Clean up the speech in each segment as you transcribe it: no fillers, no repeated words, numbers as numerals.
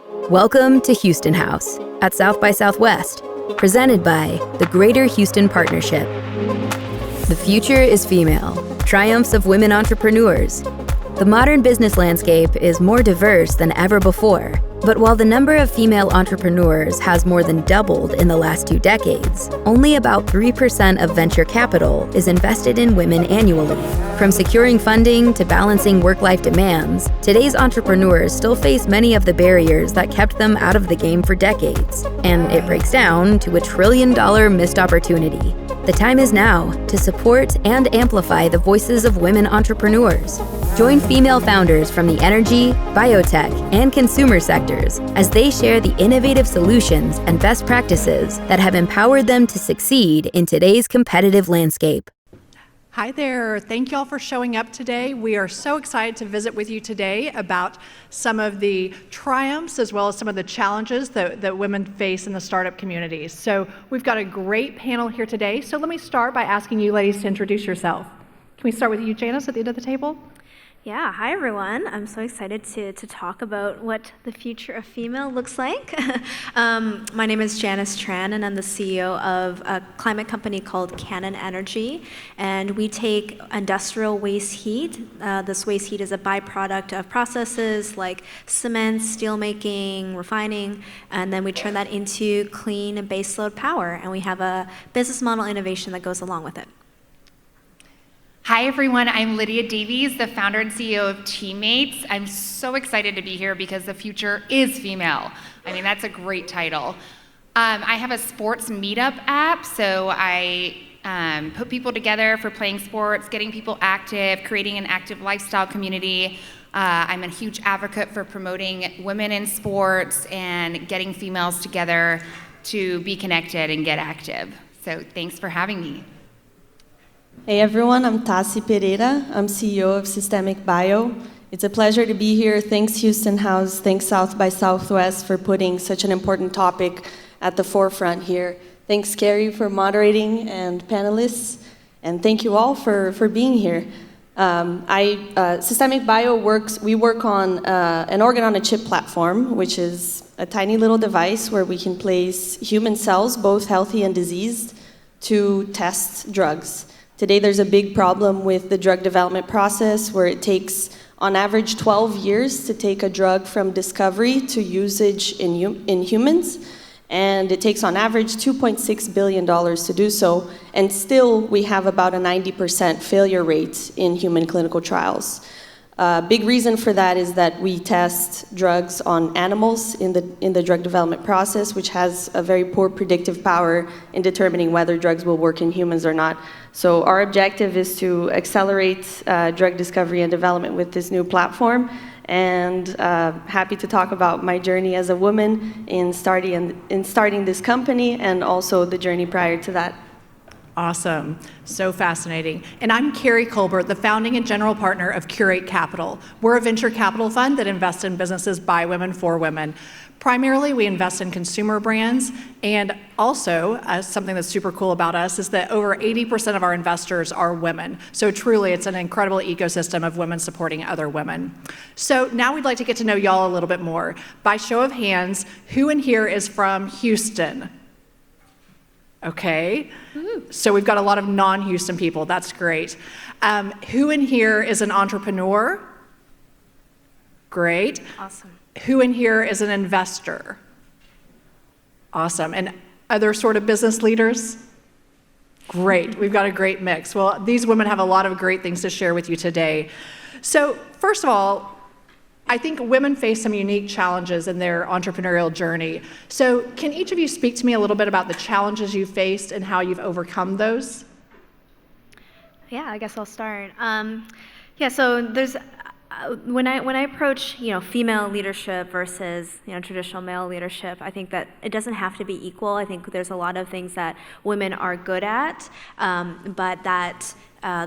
Welcome to Houston House at South by Southwest, presented by the Greater Houston Partnership. The future is female, triumphs of women entrepreneurs. The modern business landscape is more diverse than ever before, but while the number of female entrepreneurs has more than doubled in the last 2 decades, only about 3% of venture capital is invested in women annually. From securing funding to balancing work-life demands, today's entrepreneurs still face many of the barriers that kept them out of the game for decades, and it breaks down to a $1 trillion missed opportunity. The time is now to support and amplify the voices of women entrepreneurs. Join female founders from the energy, biotech, and consumer sectors as they share the innovative solutions and best practices that have empowered them to succeed in today's competitive landscape. Hi there. Thank you all for showing up today. We are so excited to visit with you today about some of the triumphs as well as some of the challenges that women face in the startup community. So we've got a great panel here today. So let me start by asking you ladies to introduce yourself. Can we start with you, Janice, at the end of the table? Yeah, hi everyone. I'm so excited to talk about what the future of female looks like. My name is Janice Tran, and I'm the CEO of a climate company called Cannon Energy. And we take industrial waste heat. This waste heat is a byproduct of processes like cement, steelmaking, refining, and then we turn that into clean baseload power. And we have a business model innovation that goes along with it. Hi everyone, I'm Lydia Davies, the founder and CEO of Teammates. I'm so excited to be here because the future is female. I mean, that's a great title. I have a sports meetup app, so I put people together for playing sports, getting people active, creating an active lifestyle community. I'm a huge advocate for promoting women in sports and getting females together to be connected and get active. So thanks for having me. Hey everyone, I'm Tassi Pereira. I'm CEO of Systemic Bio. It's a pleasure to be here. Thanks Houston House, thanks South by Southwest for putting such an important topic at the forefront here. Thanks Carrie for moderating and panelists, and thank you all for being here. Systemic Bio we work on an organ-on-a-chip platform, which is a tiny little device where we can place human cells, both healthy and diseased, to test drugs. Today, there's a big problem with the drug development process where it takes, on average, 12 years to take a drug from discovery to usage in humans, and it takes, on average, $2.6 billion to do so, and still, we have about a 90% failure rate in human clinical trials. Big reason for that is that we test drugs on animals in the drug development process, which has a very poor predictive power in determining whether drugs will work in humans or not. So our objective is to accelerate drug discovery and development with this new platform, and happy to talk about my journey as a woman in starting this company and also the journey prior to that. Awesome. So fascinating. And I'm Carrie Colbert, the founding and general partner of Curate Capital. We're a venture capital fund that invests in businesses by women for women. Primarily, we invest in consumer brands, and also something that's super cool about us is that over 80% of our investors are women. So truly, it's an incredible ecosystem of women supporting other women. So now we'd like to get to know y'all a little bit more. By show of hands, who in here is from Houston? Okay, so we've got a lot of non-Houston people. That's great. Who in here is an entrepreneur? Great. Awesome. Who in here is an investor? Awesome. And other sort of business leaders? Great. We've got a great mix. Well, these women have a lot of great things to share with you today. So first of all, I think women face some unique challenges in their entrepreneurial journey. So can each of you speak to me a little bit about the challenges you faced and how you've overcome those? Yeah, I guess I'll start. So there's when I approach female leadership versus traditional male leadership, I think that it doesn't have to be equal. I think there's a lot of things that women are good at, but that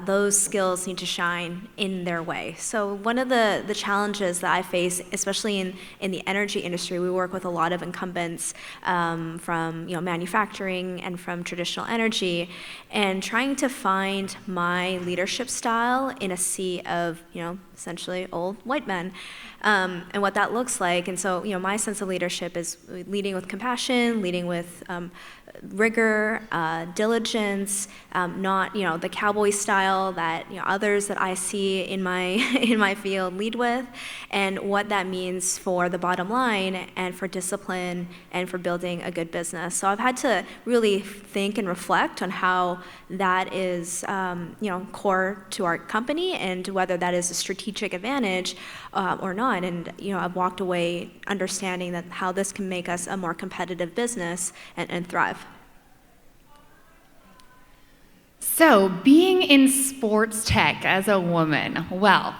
those skills need to shine in their way. So one of the challenges that I face, especially in the energy industry, we work with a lot of incumbents from manufacturing and from traditional energy, and trying to find my leadership style in a sea of essentially old white men. and what that looks like. And so, my sense of leadership is leading with compassion, leading with rigor, diligence, not the cowboy style that others that I see in my in my field lead with, and what that means for the bottom line and for discipline and for building a good business. So I've had to really think and reflect on how that is core to our company and whether that is a strategic advantage or not. And I've walked away understanding that how this can make us a more competitive business and thrive. So, being in sports tech as a woman, well,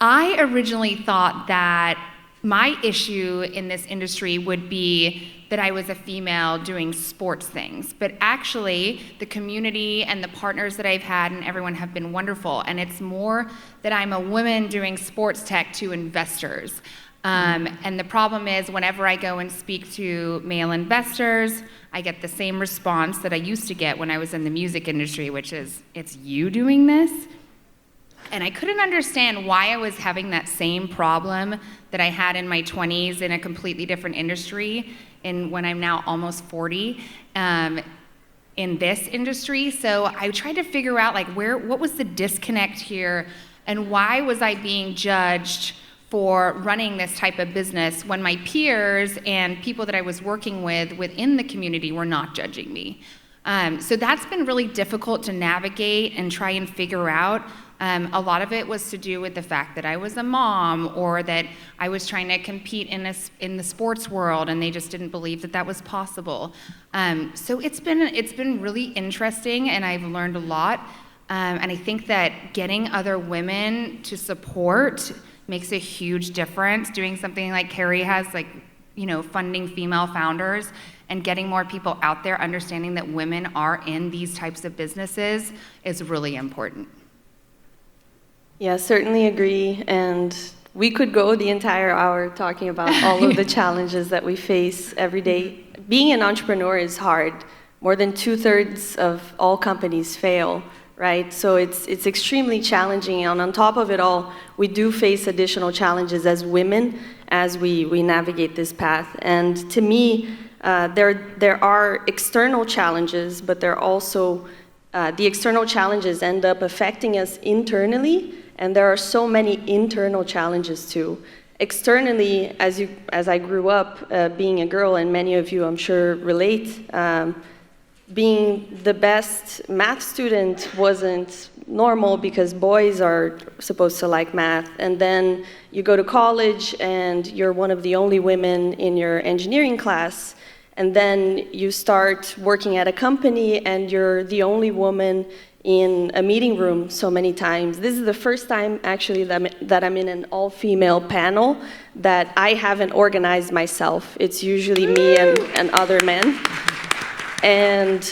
I originally thought that my issue in this industry would be that I was a female doing sports things. But actually, the community and the partners that I've had and everyone have been wonderful. And it's more that I'm a woman doing sports tech to investors. And the problem is, whenever I go and speak to male investors, I get the same response that I used to get when I was in the music industry, which is, it's you doing this? And I couldn't understand why I was having that same problem that I had in my 20s in a completely different industry, when I'm now almost 40, in this industry. So I tried to figure out what was the disconnect here, and why was I being judged for running this type of business when my peers and people that I was working with within the community were not judging me. So that's been really difficult to navigate and try and figure out. A lot of it was to do with the fact that I was a mom, or that I was trying to compete in the sports world, and they just didn't believe that that was possible. So it's been really interesting, and I've learned a lot. And I think that getting other women to support makes a huge difference. Doing something like Carrie has, funding female founders and getting more people out there understanding that women are in these types of businesses is really important. Yeah, certainly agree. And we could go the entire hour talking about all of the challenges that we face every day. Being an entrepreneur is hard. More than 2/3 of all companies fail, right? So it's extremely challenging, and on top of it all, we do face additional challenges as women as we navigate this path. And to me, there are external challenges, but there are also the external challenges end up affecting us internally, and there are so many internal challenges too. Externally, as I grew up being a girl, and many of you I'm sure relate, being the best math student wasn't normal because boys are supposed to like math. And then you go to college and you're one of the only women in your engineering class. And then you start working at a company and you're the only woman in a meeting room so many times. This is the first time actually that I'm in an all-female panel that I haven't organized myself. It's usually me and other men. And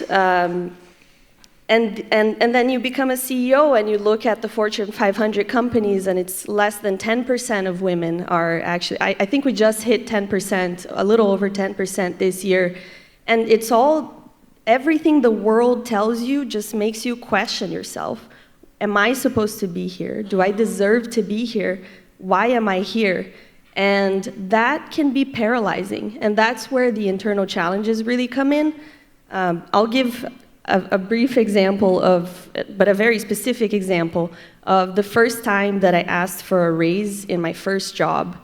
then you become a CEO and you look at the Fortune 500 companies, and it's less than 10% of women are actually, I think we just hit 10%, a little over 10% this year. And it's everything the world tells you just makes you question yourself. Am I supposed to be here? Do I deserve to be here? Why am I here? And that can be paralyzing. And that's where the internal challenges really come in. I'll give a brief example but a very specific example of the first time that I asked for a raise in my first job.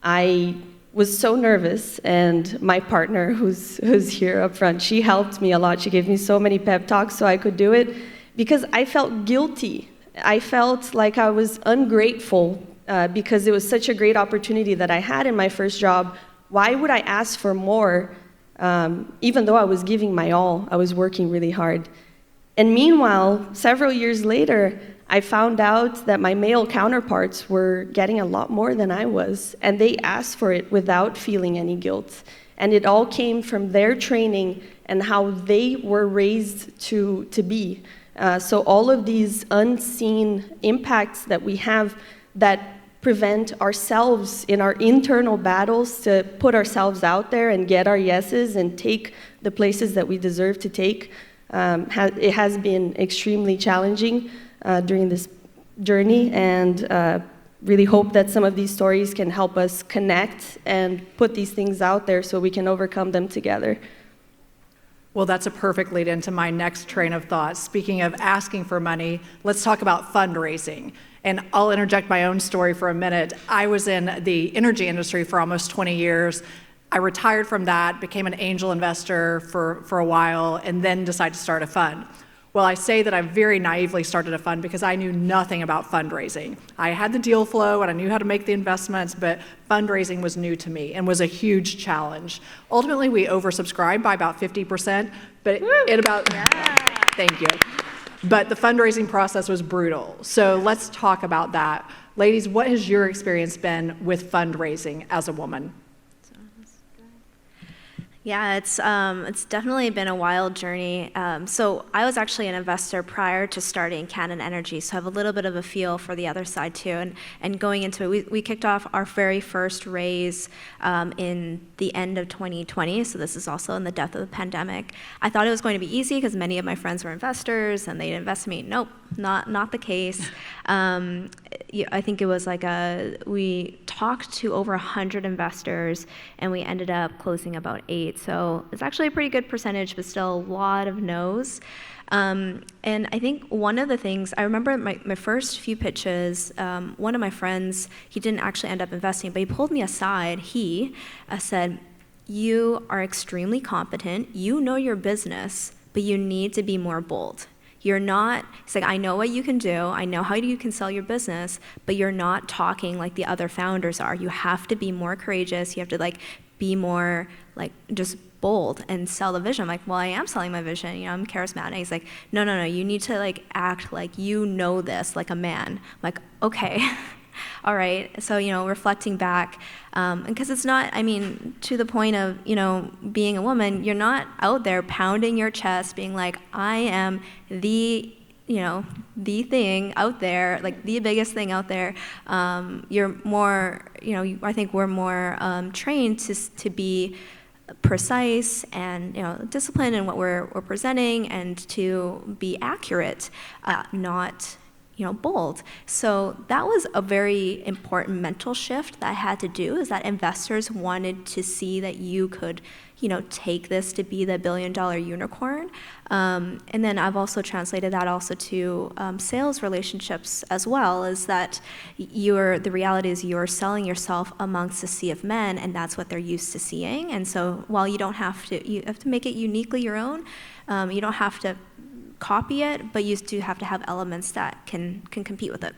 I was so nervous, and my partner, who's here up front, she helped me a lot. She gave me so many pep talks so I could do it, because I felt guilty. I felt like I was ungrateful because it was such a great opportunity that I had in my first job. Why would I ask for more? Even though I was giving my all, I was working really hard. And meanwhile, several years later, I found out that my male counterparts were getting a lot more than I was, and they asked for it without feeling any guilt. And it all came from their training and how they were raised to be. So all of these unseen impacts that we have that prevent ourselves in our internal battles to put ourselves out there and get our yeses and take the places that we deserve to take. It has been extremely challenging during this journey, and really hope that some of these stories can help us connect and put these things out there so we can overcome them together. Well, that's a perfect lead into my next train of thought. Speaking of asking for money, let's talk about fundraising. And I'll interject my own story for a minute. I was in the energy industry for almost 20 years. I retired from that, became an angel investor for a while, and then decided to start a fund. Well, I say that I very naively started a fund because I knew nothing about fundraising. I had the deal flow and I knew how to make the investments, but fundraising was new to me and was a huge challenge. Ultimately, we oversubscribed by about 50%, but thank you. But the fundraising process was brutal. So let's talk about that. Ladies, what has your experience been with fundraising as a woman? Yeah, it's definitely been a wild journey. So I was actually an investor prior to starting Cannon Energy, so I have a little bit of a feel for the other side too. And going into it, we kicked off our very first raise in the end of 2020, so this is also in the depth of the pandemic. I thought it was going to be easy because many of my friends were investors and they'd invest in me. Nope, not the case. I think it was like we talked to over 100 investors and we ended up closing about 8. So it's actually a pretty good percentage, but still a lot of no's. And I think one of the things, I remember my first few pitches, one of my friends, he didn't actually end up investing, but he pulled me aside. He said, "You are extremely competent, you know your business, but you need to be more bold. You're not," it's like, "I know what you can do, I know how you can sell your business, but you're not talking like the other founders are. You have to be more courageous, you have to be more just bold and sell the vision." I'm like, "Well, I am selling my vision, I'm charismatic." He's like, no, you need to act like you know this, like a man." I'm like, "Okay." All right, so reflecting back, because it's not, to the point of being a woman, you're not out there pounding your chest, being like, "I am the thing out there, the biggest thing out there." You're more, I think we're more trained to be precise and disciplined in what we're presenting and to be accurate, not bold. So that was a very important mental shift that I had to do, is that investors wanted to see that you could, take this to be the billion-dollar unicorn. And then I've also translated that also to sales relationships as well, is that the reality is you're selling yourself amongst a sea of men, and that's what they're used to seeing. And so while you have to make it uniquely your own, you don't have to copy it, but you do have to have elements that can compete with it.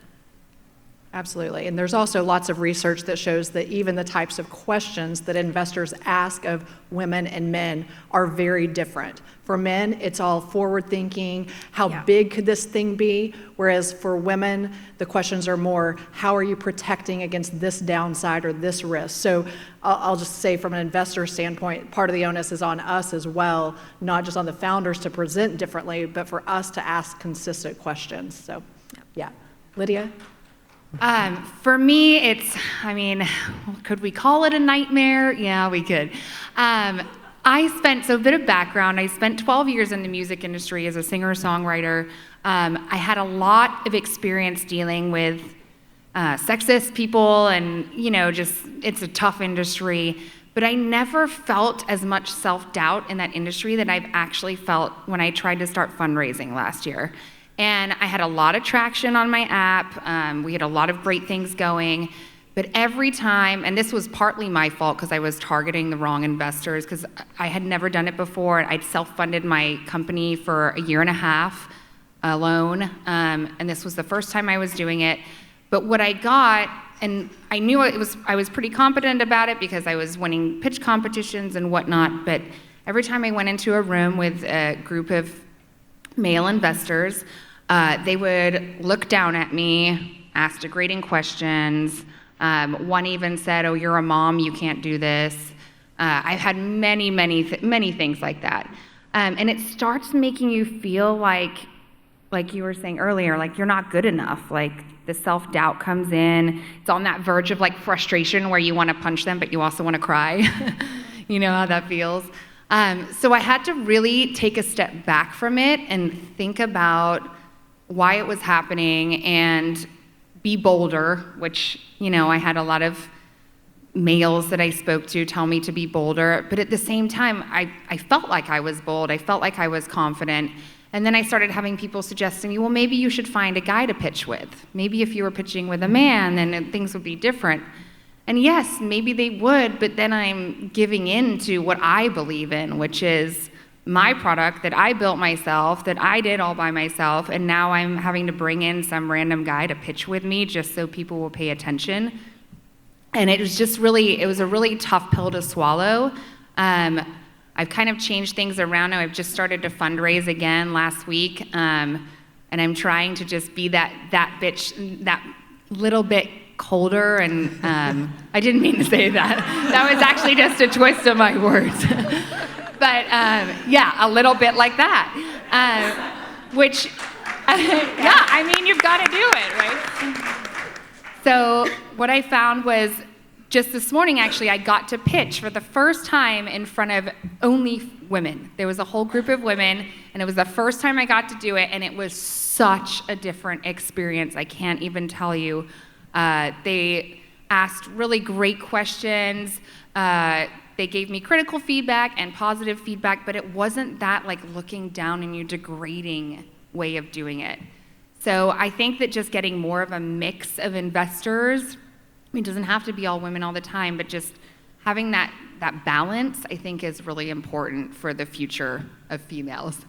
Absolutely. And there's also lots of research that shows that even the types of questions that investors ask of women and men are very different. For men, it's all forward thinking, how big could this thing be? Whereas for women, the questions are more, how are you protecting against this downside or this risk? So I'll just say from an investor standpoint, part of the onus is on us as well, not just on the founders to present differently, but for us to ask consistent questions. So yeah. Lydia? For me, it's, could we call it a nightmare? Yeah, we could. So a bit of background, I spent 12 years in the music industry as a singer-songwriter. I had a lot of experience dealing with sexist people and, it's a tough industry. But I never felt as much self-doubt in that industry that I've actually felt when I tried to start fundraising last year. And I had a lot of traction on my app. We had a lot of great things going. But every time, and this was partly my fault because I was targeting the wrong investors because I had never done it before. I'd self-funded my company for a year and a half alone. And this was the first time I was doing it. But what I got, and I knew I was pretty confident about it because I was winning pitch competitions and whatnot. But every time I went into a room with a group of male investors, they would look down at me, ask degrading questions. One even said, "Oh, you're a mom, you can't do this." I've had many things like that. And it starts making you feel like you were saying earlier, like you're not good enough. Like the self-doubt comes in. It's on that verge of frustration where you want to punch them, but you also want to cry. You know how that feels. So I had to really take a step back from it and think about why it was happening and be bolder, which, I had a lot of males that I spoke to tell me to be bolder, but at the same time, I felt like I was bold, I felt like I was confident, and then I started having people suggest to me, well, maybe you should find a guy to pitch with. Maybe if you were pitching with a man, then things would be different. And yes, maybe they would, but then I'm giving in to what I believe in, which is my product that I built myself, that I did all by myself, and now I'm having to bring in some random guy to pitch with me just so people will pay attention. And it was a really tough pill to swallow. I've kind of changed things around now. I've just started to fundraise again last week, and I'm trying to just be that bitch, that little bit colder, and I didn't mean to say that. That was actually just a twist of my words. But yeah, a little bit like that, which, yeah, I mean, you've got to do it, right? So what I found was, just this morning, actually, I got to pitch for the first time in front of only women. There was a whole group of women, and it was the first time I got to do it, and it was such a different experience. I can't even tell you. They asked really great questions. They gave me critical feedback and positive feedback, but it wasn't that like looking down on you, degrading way of doing it. So I think that just getting more of a mix of investors, it doesn't have to be all women all the time, but just having that balance, I think, is really important for the future of females.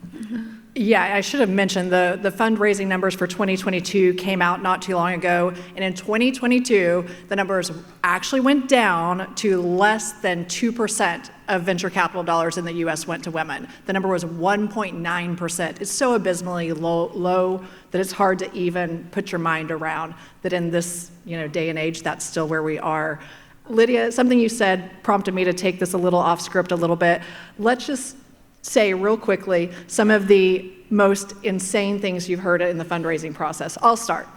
Yeah, I should have mentioned the fundraising numbers for 2022 came out not too long ago, and in 2022, the numbers actually went down to less than 2% of venture capital dollars in the US went to women. The number was 1.9%. It's so abysmally low that it's hard to even put your mind around that in this day and age, that's still where we are. Lydia, something you said prompted me to take this a little off script a little bit. Let's just say real quickly some of the most insane things you've heard in the fundraising process. I'll start.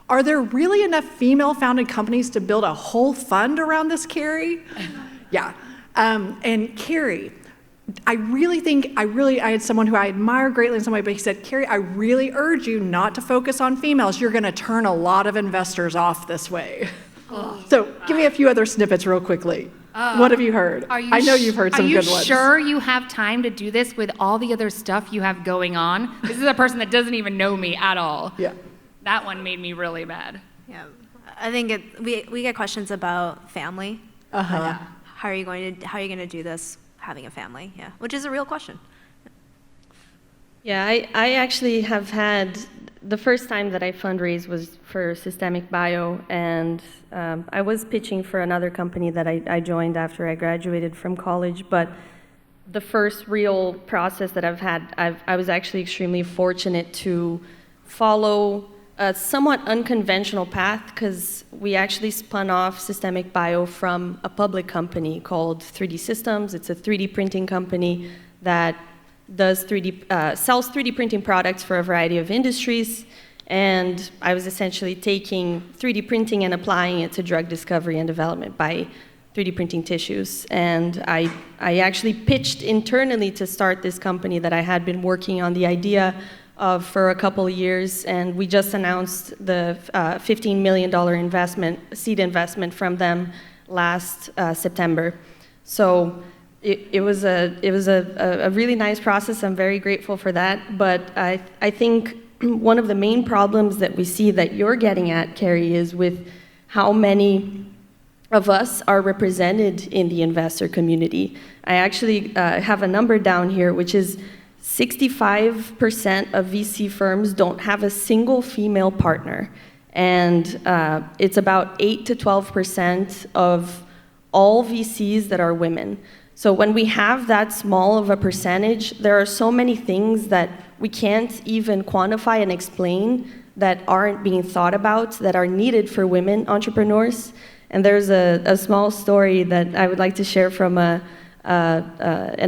Are there really enough female-founded companies to build a whole fund around this, Carrie? Yeah. And Carrie, I had someone who I admire greatly in some way, but he said, Carrie, I really urge you not to focus on females. You're going to turn a lot of investors off this way. So give me a few other snippets real quickly. What have you heard? I know you've heard some good ones. Are you sure you have time to do this with all the other stuff you have going on? This is a person that doesn't even know me at all. Yeah. That one made me really mad. Yeah, I think we get questions about family. Uh-huh. How are you going to do this having a family? Yeah, which is a real question. Yeah, I actually have had, the first time that I fundraised was for Systemic Bio, and I was pitching for another company that I joined after I graduated from college, but the first real process that I've had, I was actually extremely fortunate to follow a somewhat unconventional path, because we actually spun off Systemic Bio from a public company called 3D Systems. It's a 3D printing company that does sells 3D printing products for a variety of industries, and I was essentially taking 3D printing and applying it to drug discovery and development by 3D printing tissues. And I actually pitched internally to start this company that I had been working on the idea of for a couple of years, and we just announced the $15 million seed investment from them last September. So it was a really nice process. I'm very grateful for that. But I think one of the main problems that we see that you're getting at, Carrie, is with how many of us are represented in the investor community. I actually have a number down here, which is 65% of VC firms don't have a single female partner. And it's about 8 to 12% of all VCs that are women. So when we have that small of a percentage, there are so many things that we can't even quantify and explain that aren't being thought about, that are needed for women entrepreneurs. And there's a small story that I would like to share from an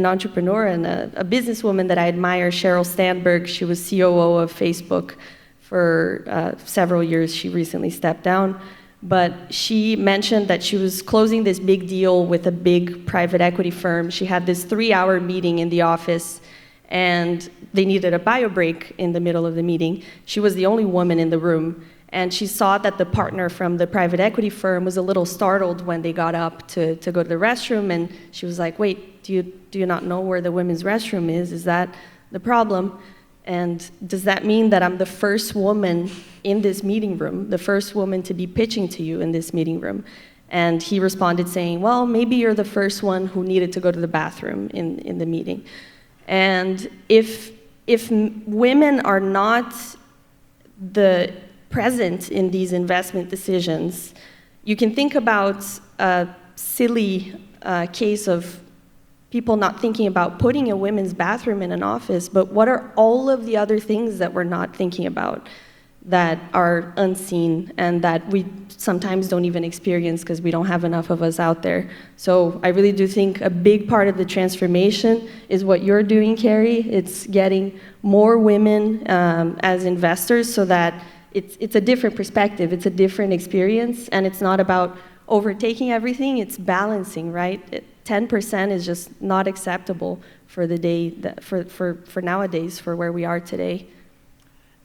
entrepreneur and a businesswoman that I admire, Sheryl Sandberg. She was COO of Facebook for several years. She recently stepped down. But she mentioned that she was closing this big deal with a big private equity firm. She had this 3-hour meeting in the office, and they needed a bio break in the middle of the meeting. She was the only woman in the room, And she saw that the partner from the private equity firm was a little startled when they got up to go to the restroom, and she was like, wait, do you not know where the women's restroom is? Is that the problem? And does that mean that I'm the first woman in this meeting room, the first woman to be pitching to you in this meeting room? And he responded saying, well, maybe you're the first one who needed to go to the bathroom in the meeting. And if women are not present in these investment decisions, you can think about a silly case of people not thinking about putting a women's bathroom in an office, but what are all of the other things that we're not thinking about that are unseen and that we sometimes don't even experience because we don't have enough of us out there. So I really do think a big part of the transformation is what you're doing, Carrie. It's getting more women as investors so that it's a different perspective, it's a different experience, and it's not about overtaking everything, it's balancing, right? 10% is just not acceptable for the day, for nowadays, for where we are today.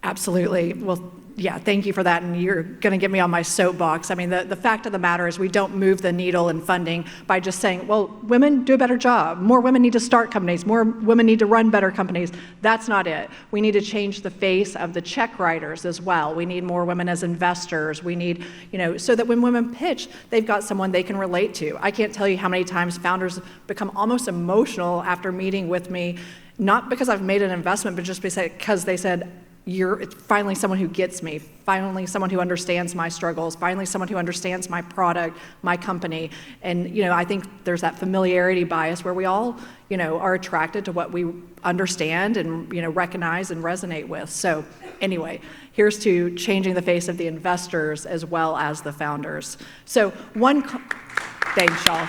Absolutely. Well, yeah, thank you for that. And you're going to get me on my soapbox. I mean, the fact of the matter is we don't move the needle in funding by just saying, well, women do a better job. More women need to start companies. More women need to run better companies. That's not it. We need to change the face of the check writers as well. We need more women as investors. We need, so that when women pitch, they've got someone they can relate to. I can't tell you how many times founders become almost emotional after meeting with me, not because I've made an investment, but just because they said, you're finally someone who gets me, finally someone who understands my struggles, finally someone who understands my product, my company. And I think there's that familiarity bias where we all are attracted to what we understand and recognize and resonate with. So anyway, here's to changing the face of the investors as well as the founders. So thanks, y'all.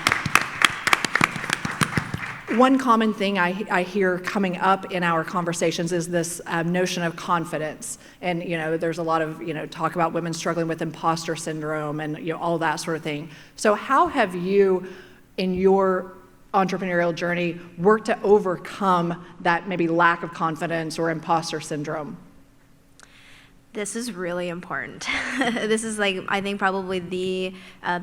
One common thing I hear coming up in our conversations is this notion of confidence. And there's a lot of talk about women struggling with imposter syndrome and all that sort of thing. So how have you, in your entrepreneurial journey, worked to overcome that maybe lack of confidence or imposter syndrome? This is really important. This is I think probably the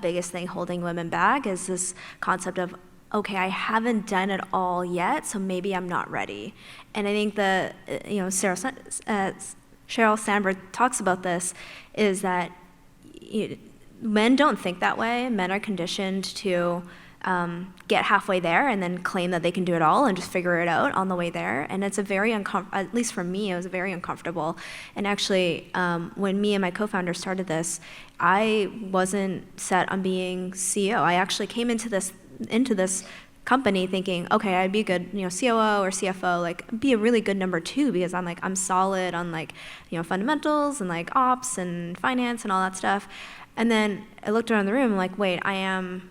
biggest thing holding women back is this concept of, okay, I haven't done it all yet, so maybe I'm not ready. And I think Sheryl Sandberg talks about this, is that men don't think that way. Men are conditioned to get halfway there and then claim that they can do it all and just figure it out on the way there. And it's at least for me, it was very uncomfortable. And actually, when me and my co-founder started this, I wasn't set on being CEO. I actually came into this company thinking, okay, I'd be a good, COO or CFO, be a really good number two because I'm solid on fundamentals and ops and finance and all that stuff. And then I looked around the room wait, I'm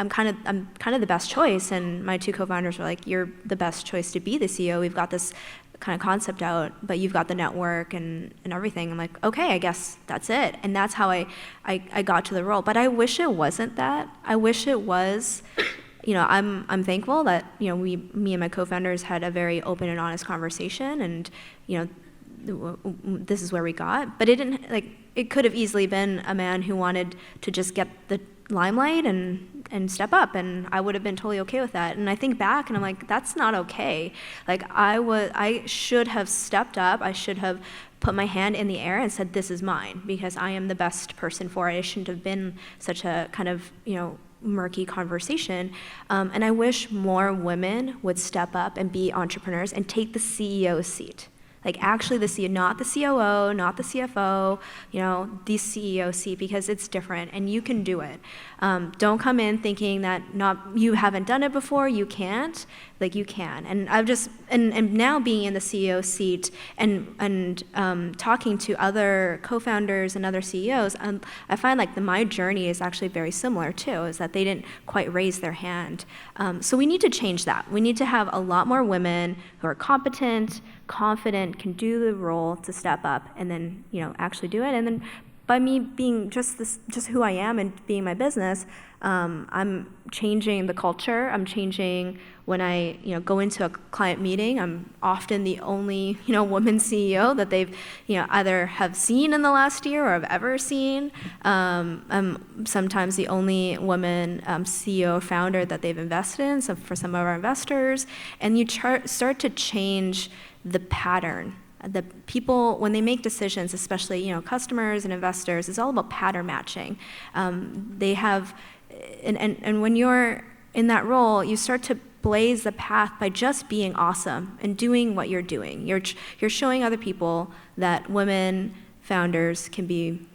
kind of the best choice. And my two co-founders were like, you're the best choice to be the CEO. We've got this kind of concept out, but you've got the network and everything. I'm like, okay, I guess that's it. And that's how I got to the role. But I wish it wasn't that. I wish it was, I'm thankful that, me and my co-founders had a very open and honest conversation, and, this is where we got. But it didn't, it could have easily been a man who wanted to just get the limelight and step up, and I would have been totally okay with that. And I think back and I'm like, that's not okay. I should have stepped up. I should have put my hand in the air and said, this is mine, because I am the best person for it. It shouldn't have been such a kind of murky conversation. And I wish more women would step up and be entrepreneurs and take the CEO seat. Actually the CEO, not the COO, not the CFO, the CEO seat, because it's different and you can do it. Don't come in thinking that you haven't done it before, you can't. You can. And I've just, and now being in the CEO seat and talking to other co-founders and other CEOs, I find my journey is actually very similar too, is that they didn't quite raise their hand. So we need to change that. We need to have a lot more women who are competent, confident, can do the role to step up and then, actually do it, and then by me being just who I am and being my business, I'm changing the culture. I'm changing when I go into a client meeting. I'm often the only woman CEO that they've either have seen in the last year or have ever seen. I'm sometimes the only woman CEO founder that they've invested in. So for some of our investors, and you start to change the pattern. The people, when they make decisions, especially customers and investors, it's all about pattern matching. They have, and when you're in that role, you start to blaze the path by just being awesome and doing what you're doing. You're showing other people that women founders can be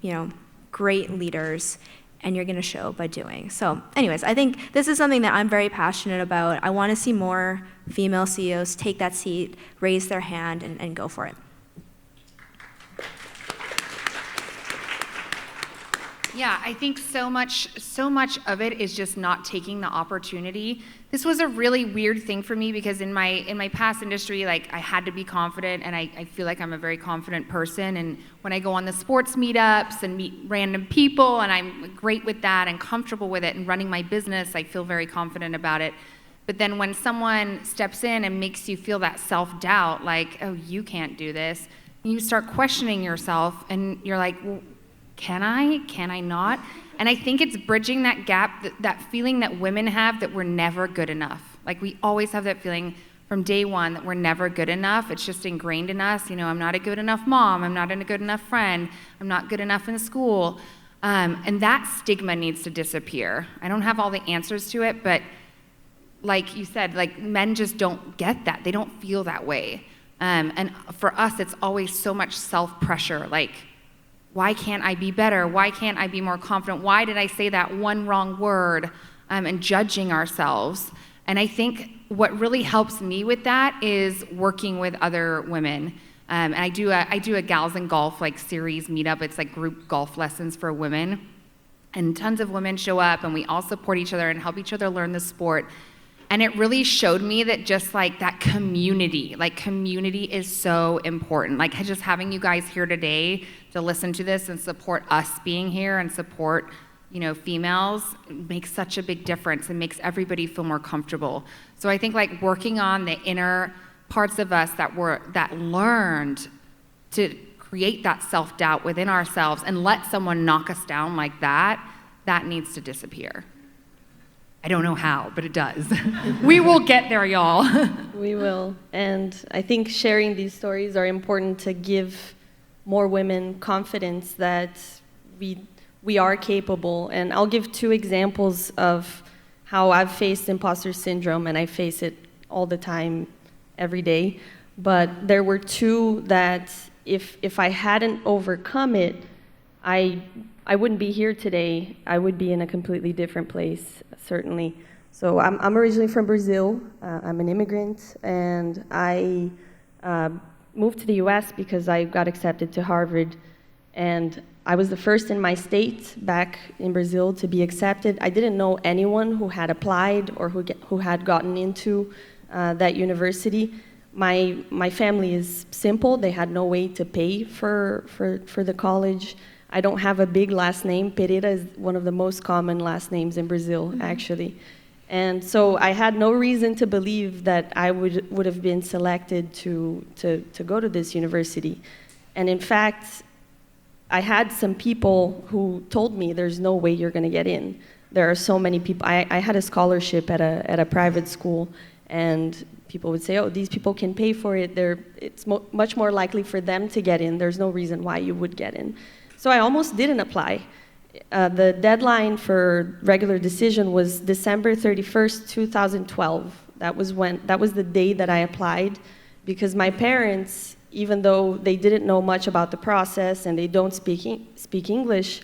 great leaders, and you're going to show by doing. So anyways, I think this is something that I'm very passionate about. I want to see more female CEOs take that seat, raise their hand, and go for it. Yeah, I think so much of it is just not taking the opportunity. This was a really weird thing for me because in my past industry, like I had to be confident, and I feel like I'm a very confident person. And when I go on the sports meetups and meet random people, and I'm great with that and comfortable with it, and running my business, I feel very confident about it. But then when someone steps in and makes you feel that self-doubt, like, oh, you can't do this, you start questioning yourself, and you're like, well, can I not? And I think it's bridging that gap, that feeling that women have that we're never good enough. Like we always have that feeling from day one that we're never good enough. It's just ingrained in us. I'm not a good enough mom. I'm not a good enough friend. I'm not good enough in school. And that stigma needs to disappear. I don't have all the answers to it, but like you said, like men just don't get that. They don't feel that way. And for us, it's always so much self-pressure. Like, why can't I be better? Why can't I be more confident? Why did I say that one wrong word? And judging ourselves. And I think what really helps me with that is working with other women. And I do a Gals in Golf series meetup. It's like group golf lessons for women. And tons of women show up, and we all support each other and help each other learn the sport. And it really showed me that just that community is so important. Like just having you guys here today to listen to this and support us being here and support, females makes such a big difference and makes everybody feel more comfortable. So I think working on the inner parts of us that learned to create that self-doubt within ourselves and let someone knock us down like that needs to disappear. I don't know how, but it does. We will get there, y'all. We will. And I think sharing these stories are important to give more women confidence that we are capable. And I'll give 2 examples of how I've faced imposter syndrome, and I face it all the time, every day. But there were 2 that if I hadn't overcome it, I wouldn't be here today. I would be in a completely different place, certainly. So I'm originally from Brazil. I'm an immigrant, and I moved to the US because I got accepted to Harvard. And I was the first in my state back in Brazil to be accepted. I didn't know anyone who had applied or who had gotten into that university. My family is simple. They had no way to pay for the college. I don't have a big last name. Pereira is one of the most common last names in Brazil, actually. And so I had no reason to believe that I would have been selected to go to this university. And in fact, I had some people who told me there's no way you're going to get in. There are so many people. I had a scholarship at a private school, and people would say, oh, these people can pay for it. It's much more likely for them to get in. There's no reason why you would get in. So I almost didn't apply. The deadline for regular decision was December 31st, 2012. That was the day that I applied, because my parents, even though they didn't know much about the process and they don't speak English,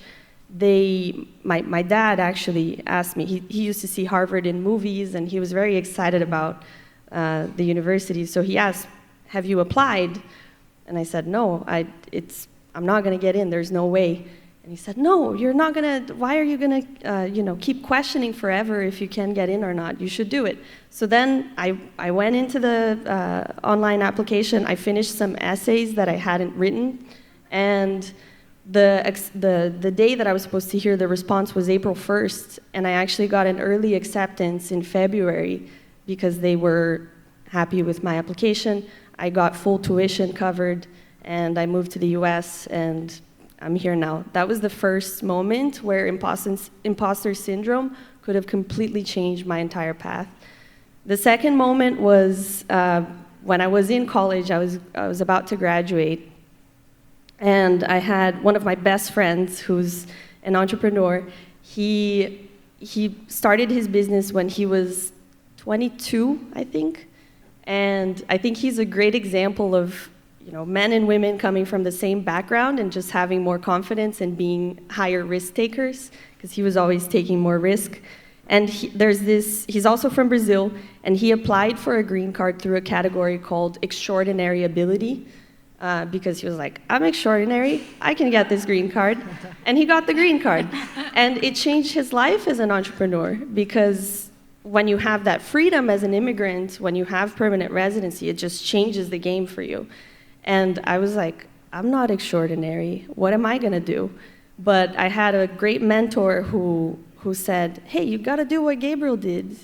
my dad actually asked me. He used to see Harvard in movies, and he was very excited about the university. So he asked, "Have you applied?" And I said, "No, I'm not going to get in. There's no way." And he said, "No, you're not going to. Why are you going to, keep questioning forever if you can get in or not? You should do it." So then I went into the online application. I finished some essays that I hadn't written, and the day that I was supposed to hear the response was April 1st, and I actually got an early acceptance in February because they were happy with my application. I got full tuition covered, and I moved to the US, and I'm here now. That was the first moment where imposter syndrome could have completely changed my entire path. The second moment was when I was in college. I was about to graduate, and I had one of my best friends who's an entrepreneur. He started his business when he was 22, I think, and I think he's a great example of men and women coming from the same background and just having more confidence and being higher risk takers, because he was always taking more risk. And he's also from Brazil, and he applied for a green card through a category called extraordinary ability, because he was like, I'm extraordinary, I can get this green card. And he got the green card. And it changed his life as an entrepreneur, because when you have that freedom as an immigrant, when you have permanent residency, it just changes the game for you. And I was like, I'm not extraordinary. What am I going to do? But I had a great mentor who said, hey, you got to do what Gabriel did.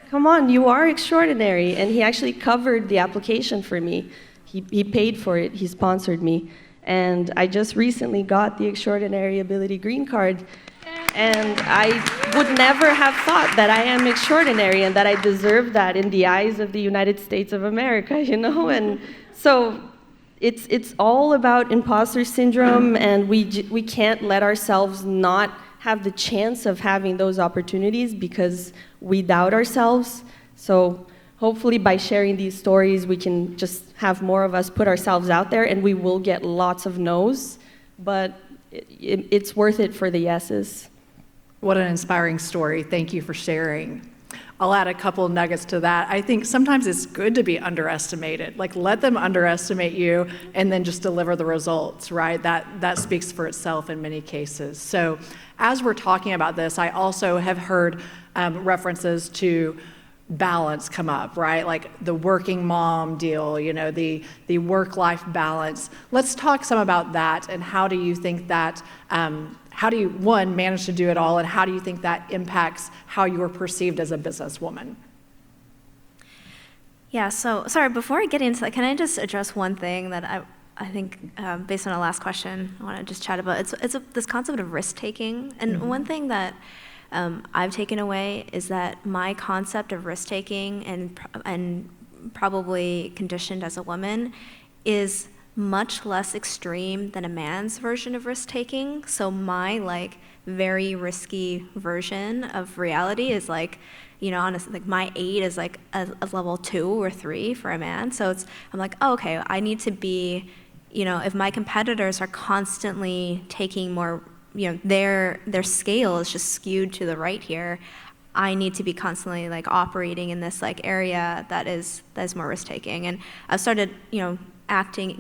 Come on, you are extraordinary. And he actually covered the application for me. He paid for it. He sponsored me. And I just recently got the Extraordinary Ability Green Card. And I would never have thought that I am extraordinary and that I deserve that in the eyes of the United States of America, And so it's all about imposter syndrome, and we can't let ourselves not have the chance of having those opportunities because we doubt ourselves. So hopefully by sharing these stories, we can just have more of us put ourselves out there, and we will get lots of no's, but it's worth it for the yeses. What an inspiring story. Thank you for sharing. I'll add a couple nuggets to that. I think sometimes it's good to be underestimated. Like, let them underestimate you and then just deliver the results, right? That speaks for itself in many cases. So as we're talking about this, I also have heard references to balance come up, right? Like the working mom deal, the work-life balance. Let's talk some about that, and how do you think that how do you, one, manage to do it all, and how do you think that impacts how you are perceived as a businesswoman? Yeah, so, sorry, before I get into that, can I just address one thing that I think, based on our last question, I want to just chat about? It's this concept of risk-taking, and one thing that I've taken away is that my concept of risk-taking, and probably conditioned as a woman, is much less extreme than a man's version of risk-taking. So my very risky version of reality is honestly, my 8 is like a level 2 or 3 for a man. So I'm like, oh, okay, I need to be, if my competitors are constantly taking more, their scale is just skewed to the right here, I need to be constantly operating in this area that is more risk-taking. And I've started, acting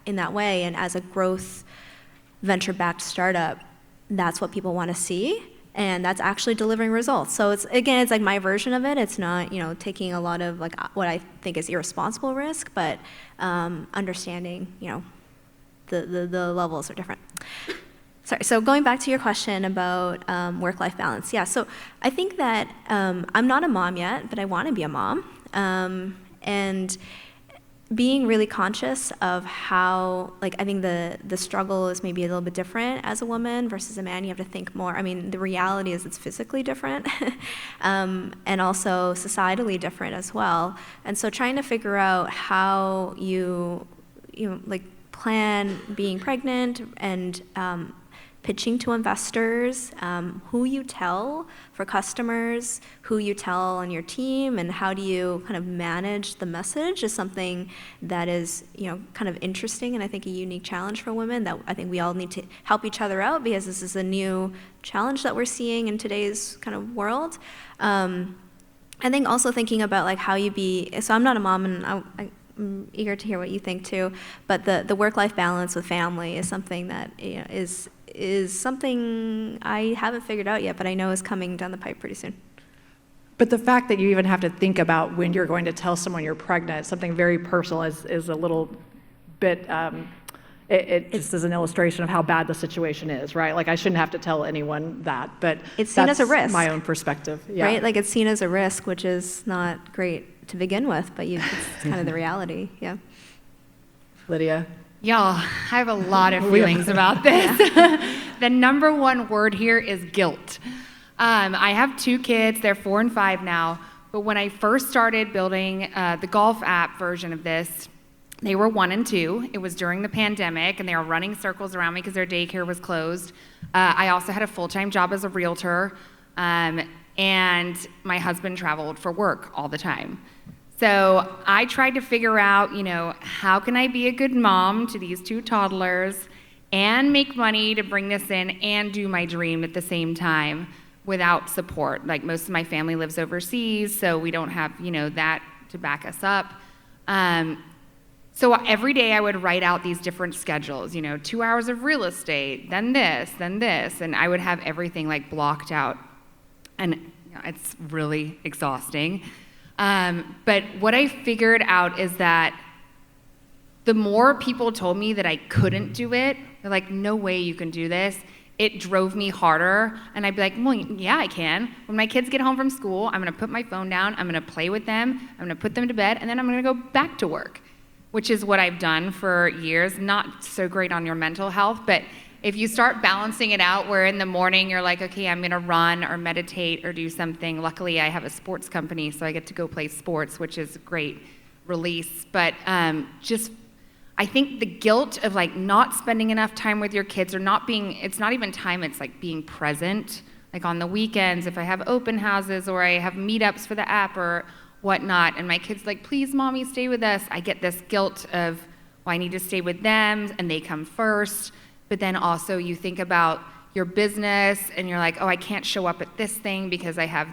in that way, and as a growth venture-backed startup, that's what people want to see, and that's actually delivering results. So it's like my version of it. It's not taking a lot of what I think is irresponsible risk, but understanding the levels are different. Sorry, so going back to your question about work-life balance. Yeah, so I think that I'm not a mom yet, but I want to be a mom, and being really conscious of how, I think the struggle is maybe a little bit different as a woman versus a man. You have to think more. I mean, the reality is it's physically different, and also societally different as well. And so trying to figure out how you plan being pregnant, and pitching to investors, who you tell for customers, who you tell on your team, and how do you kind of manage the message is something that is, kind of interesting, and I think a unique challenge for women that I think we all need to help each other out, because this is a new challenge that we're seeing in today's kind of world. I think also thinking about how you be, so I'm not a mom, and I'm eager to hear what you think too, but the work-life balance with family is something that is something I haven't figured out yet, but I know is coming down the pipe pretty soon. But the fact that you even have to think about when you're going to tell someone you're pregnant, something very personal, is a little bit It just is an illustration of how bad the situation is, right? Like I shouldn't have to tell anyone that, but it's seen as a risk. My own perspective, yeah. Right? Like it's seen as a risk, which is not great to begin with, but it's kind of the reality, yeah. Lydia? Y'all, I have a lot of feelings about this. The number one word here is guilt. I have 2 kids, they're 4 and 5 now, but when I first started building the golf app version of this, they were 1 and 2. It was during the pandemic, and they were running circles around me because their daycare was closed. I also had a full-time job as a realtor, and my husband traveled for work all the time. So I tried to figure out, how can I be a good mom to these 2 toddlers and make money to bring this in and do my dream at the same time without support. Like most of my family lives overseas, so we don't have, that to back us up. So every day I would write out these different schedules, 2 hours of real estate, then this, and I would have everything like blocked out. And it's really exhausting. But what I figured out is that the more people told me that I couldn't do it, they're like, no way you can do this, it drove me harder. And I'd be like, well, yeah, I can. When my kids get home from school, I'm gonna put my phone down, I'm gonna play with them, I'm gonna put them to bed, and then I'm gonna go back to work, which is what I've done for years. Not so great on your mental health, but if you start balancing it out where in the morning you're like, okay, I'm gonna run or meditate or do something. Luckily, I have a sports company, so I get to go play sports, which is a great release. But I think the guilt of like not spending enough time with your kids or it's not even time, it's like being present. Like on the weekends, if I have open houses or I have meetups for the app or whatnot, and my kid's like, please, mommy, stay with us. I get this guilt of, well, I need to stay with them, and they come first. But then also you think about your business, and you're like, oh, I can't show up at this thing because I have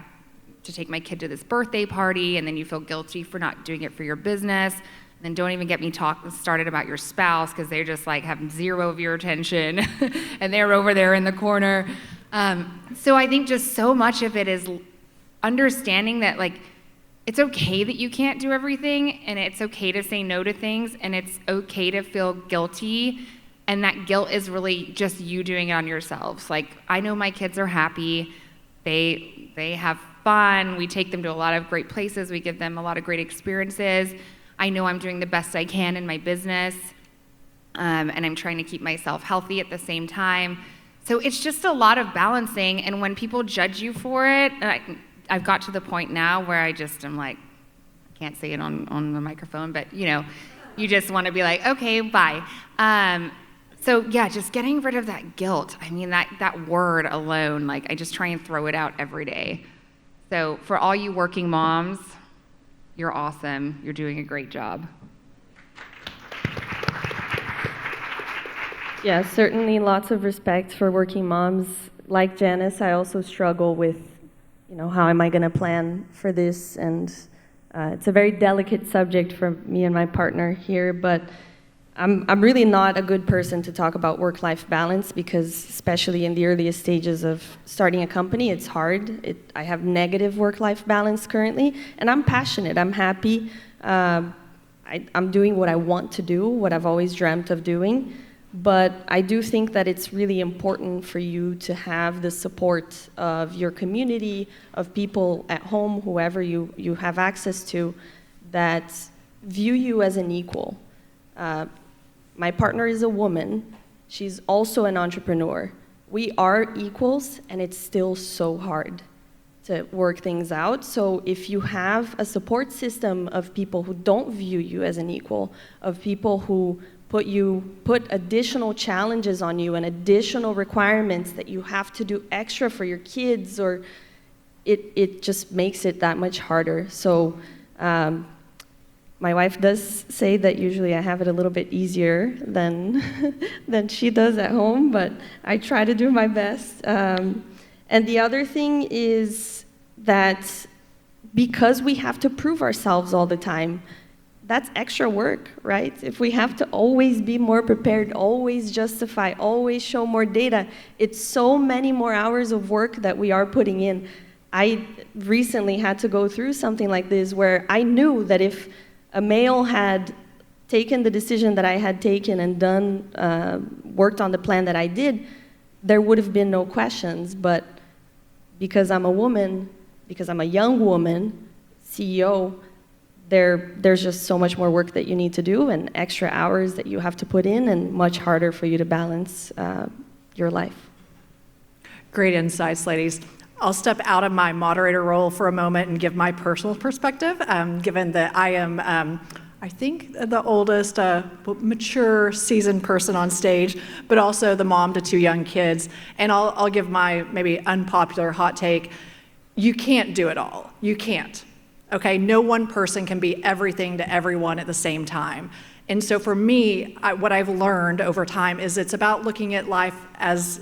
to take my kid to this birthday party, and then you feel guilty for not doing it for your business. And then don't even get me started about your spouse, because they just like have zero of your attention, and they're over there in the corner. So I think just so much of it is understanding that like, it's okay that you can't do everything, and it's okay to say no to things, and it's okay to feel guilty, and that guilt is really just you doing it on yourselves. Like, I know my kids are happy, they have fun, we take them to a lot of great places, we give them a lot of great experiences. I know I'm doing the best I can in my business, and I'm trying to keep myself healthy at the same time. So it's just a lot of balancing, and when people judge you for it, I've got to the point now where I'm like, I can't say it on the microphone, but you just want to be like, okay, bye. So yeah, just getting rid of that guilt. I mean, that word alone, like I just try and throw it out every day. So for all you working moms, you're awesome. You're doing a great job. Yeah, certainly lots of respect for working moms. Like Janice, I also struggle with how am I going to plan for this? And it's a very delicate subject for me and my partner here, but I'm really not a good person to talk about work-life balance, because especially in the earliest stages of starting a company, it's hard. I have negative work-life balance currently, and I'm passionate, I'm happy. I'm doing what I want to do, what I've always dreamt of doing. But I do think that it's really important for you to have the support of your community, of people at home, whoever you have access to, that view you as an equal. My partner is a woman. She's also an entrepreneur. We are equals, and it's still so hard to work things out. So if you have a support system of people who don't view you as an equal, of people who put additional challenges on you and additional requirements that you have to do extra for your kids, or it just makes it that much harder. So my wife does say that usually I have it a little bit easier than she does at home, but I try to do my best. And the other thing is that because we have to prove ourselves all the time, that's extra work, right? If we have to always be more prepared, always justify, always show more data, it's so many more hours of work that we are putting in. I recently had to go through something like this where I knew that if a male had taken the decision that I had taken and done, worked on the plan that I did, there would have been no questions. But because I'm a woman, because I'm a young woman, CEO, there's just so much more work that you need to do and extra hours that you have to put in and much harder for you to balance your life. Great insights, ladies. I'll step out of my moderator role for a moment and give my personal perspective, given that I am, I think, the oldest, mature, seasoned person on stage, but also the mom to 2 young kids. And I'll give my maybe unpopular hot take. You can't do it all. You can't. Okay, no one person can be everything to everyone at the same time. And so for me, what I've learned over time is it's about looking at life as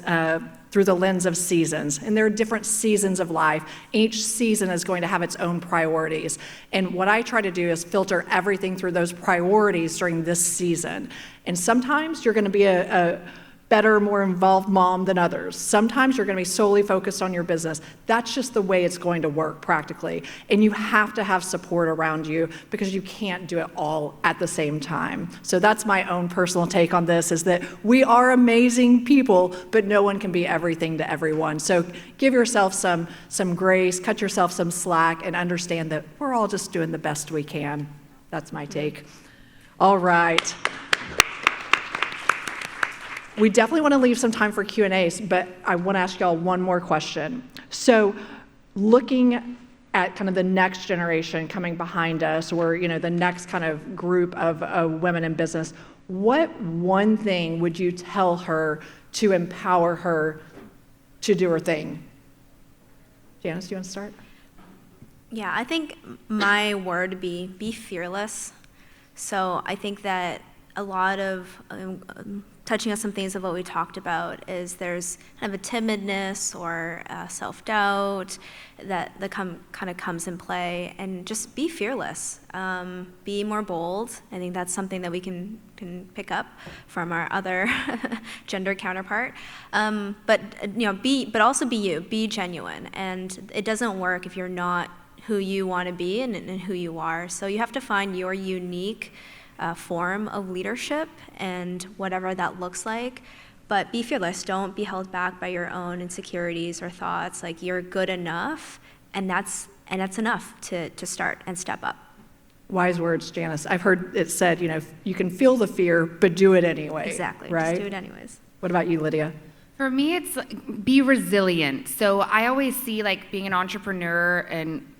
through the lens of seasons. And there are different seasons of life. Each season is going to have its own priorities. And what I try to do is filter everything through those priorities during this season. And sometimes you're going to be a better, more involved mom than others. Sometimes you're going to be solely focused on your business. That's just the way it's going to work practically. And you have to have support around you because you can't do it all at the same time. So that's my own personal take on this, is that we are amazing people, but no one can be everything to everyone. So give yourself some grace, cut yourself some slack, and understand that we're all just doing the best we can. That's my take. All right. We definitely want to leave some time for Q&As, but I want to ask y'all one more question. So looking at kind of the next generation coming behind us, or the next kind of group of women in business, what one thing would you tell her to empower her to do her thing? Janice, do you want to start? Yeah, I think my word would be fearless. So I think that a lot of touching on some things of what we talked about is there's kind of a timidness or self-doubt that kind of comes in play, and just be fearless, be more bold. I think that's something that we can pick up from our other gender counterpart. But also be you, be genuine, and it doesn't work if you're not who you want to be and who you are. So you have to find your unique form of leadership, and whatever that looks like. But be fearless. Don't be held back by your own insecurities or thoughts. Like, you're good enough, and that's enough to start and step up. Wise words, Janice. I've heard it said, you can feel the fear, but do it anyway. Exactly. Right? Just do it anyways. What about you, Lydia? For me, it's be resilient. So I always see being an entrepreneur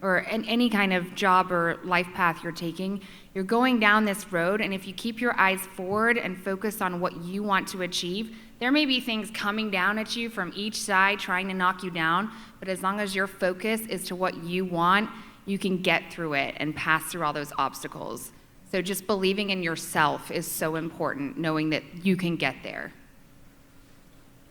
or in any kind of job or life path you're taking, you're going down this road, and if you keep your eyes forward and focus on what you want to achieve, there may be things coming down at you from each side trying to knock you down, but as long as your focus is to what you want, you can get through it and pass through all those obstacles. So just believing in yourself is so important, knowing that you can get there.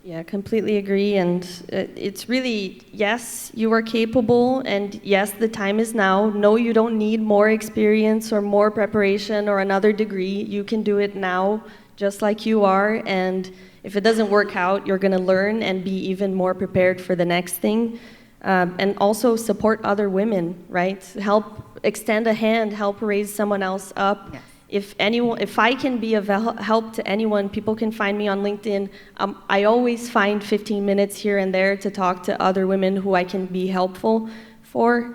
Yeah, completely agree. And it's really, yes, you are capable, and yes, the time is now. No, you don't need more experience or more preparation or another degree. You can do it now, just like you are. And if it doesn't work out, you're going to learn and be even more prepared for the next thing. And also support other women, right? Help extend a hand, help raise someone else up. Yes. If I can be of help to anyone, people can find me on LinkedIn. I always find 15 minutes here and there to talk to other women who I can be helpful for,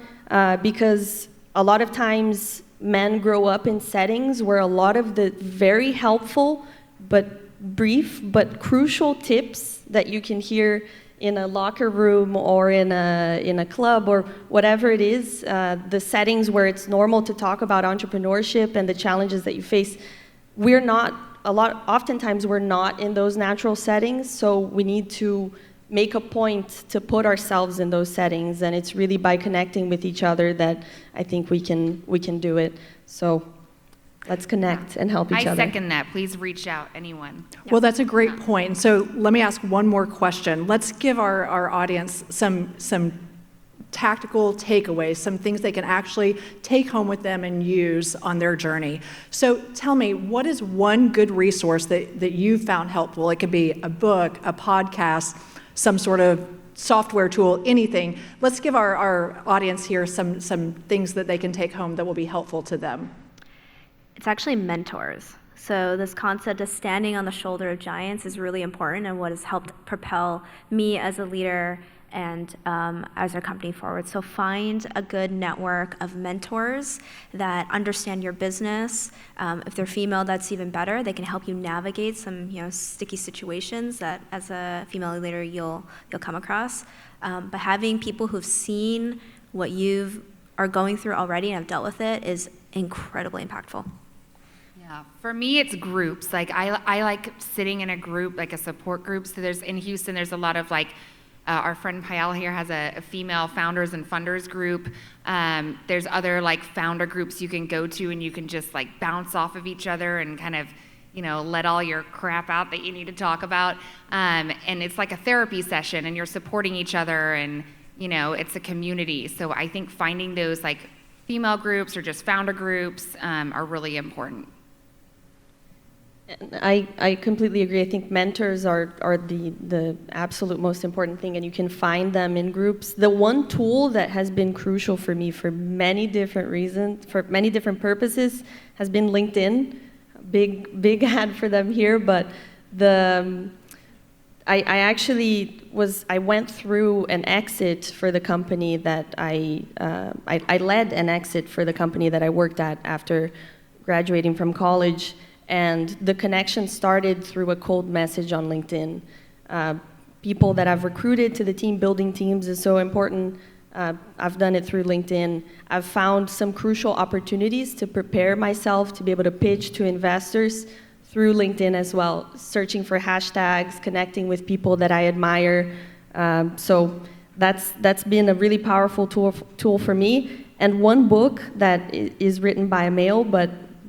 because a lot of times men grow up in settings where a lot of the very helpful but brief but crucial tips that you can hear in a locker room or in a club or whatever it is, the settings where it's normal to talk about entrepreneurship and the challenges that you face, oftentimes we're not in those natural settings, so we need to make a point to put ourselves in those settings, and it's really by connecting with each other that I think we can do it. So let's connect and help each other. I second that. Please reach out, anyone. Well, that's a great point. And so let me ask one more question. Let's give our audience some tactical takeaways, some things they can actually take home with them and use on their journey. So tell me, what is one good resource that you found helpful? It could be a book, a podcast, some sort of software tool, anything. Let's give our audience here some things that they can take home that will be helpful to them. it's actually mentors. So this concept of standing on the shoulder of giants is really important and what has helped propel me as a leader and as our company forward. So find a good network of mentors that understand your business. If they're female, that's even better. They can help you navigate some sticky situations that as a female leader you'll come across. But having people who've seen what you are going through already and have dealt with it is incredibly impactful. Yeah, for me, it's groups. Like I like sitting in a group, like a support group. So in Houston, there's a lot of our friend Payal here has a female founders and funders group. There's other founder groups you can go to and you can just bounce off of each other and kind of, let all your crap out that you need to talk about. And it's like a therapy session and you're supporting each other and, it's a community. So I think finding those female groups or just founder groups are really important. I completely agree. I think mentors are the absolute most important thing, and you can find them in groups. The one tool that has been crucial for me for many different reasons, for many different purposes, has been LinkedIn. Big ad for them here, but I went through an exit for the company that I led an exit for the company that I worked at after graduating from college. And the connection started through a cold message on LinkedIn. People that I've recruited to the team, building teams is so important. I've done it through LinkedIn. I've found some crucial opportunities to prepare myself to be able to pitch to investors through LinkedIn as well, searching for hashtags, connecting with people that I admire. So that's been a really powerful tool for me. And one book that is written by a male, but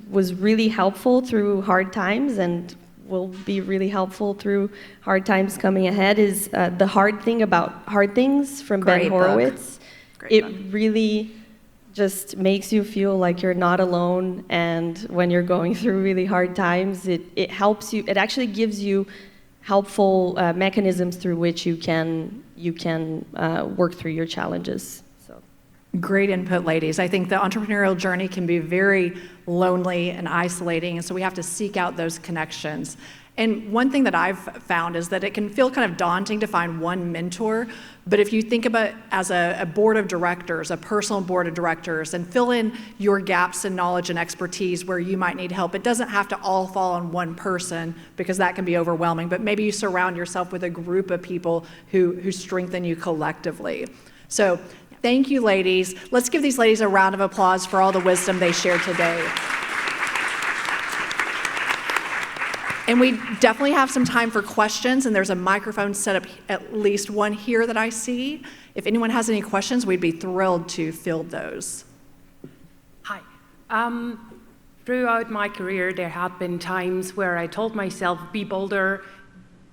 was really helpful through hard times and will be really helpful through hard times coming ahead is The Hard Thing About Hard Things from Ben Horowitz. It really just makes you feel like you're not alone, and when you're going through really hard times, it helps you. It actually gives you helpful mechanisms through which you can work through your challenges. Great input, ladies. I think the entrepreneurial journey can be very lonely and isolating, and so we have to seek out those connections. And one thing that I've found is that it can feel kind of daunting to find one mentor, but if you think about it as a board of directors, a personal board of directors, and fill in your gaps in knowledge and expertise where you might need help, it doesn't have to all fall on one person because that can be overwhelming, but maybe you surround yourself with a group of people who strengthen you collectively. So thank you, ladies. Let's give these ladies a round of applause for all the wisdom they shared today. And we definitely have some time for questions, and there's a microphone set up, at least one here that I see. If anyone has any questions, we'd be thrilled to field those. Hi. Throughout my career, there have been times where I told myself, be bolder,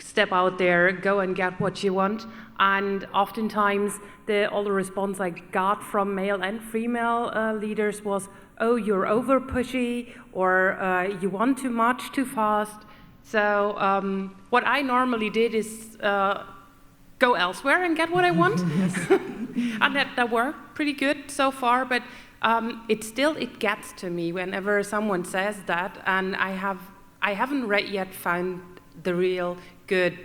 step out there, go and get what you want. And oftentimes, all the response I got from male and female leaders was, oh, you're over pushy, or you want too much too fast. So what I normally did is go elsewhere and get what I want. And that worked pretty good so far, but it gets to me whenever someone says that, and I haven't yet found the real good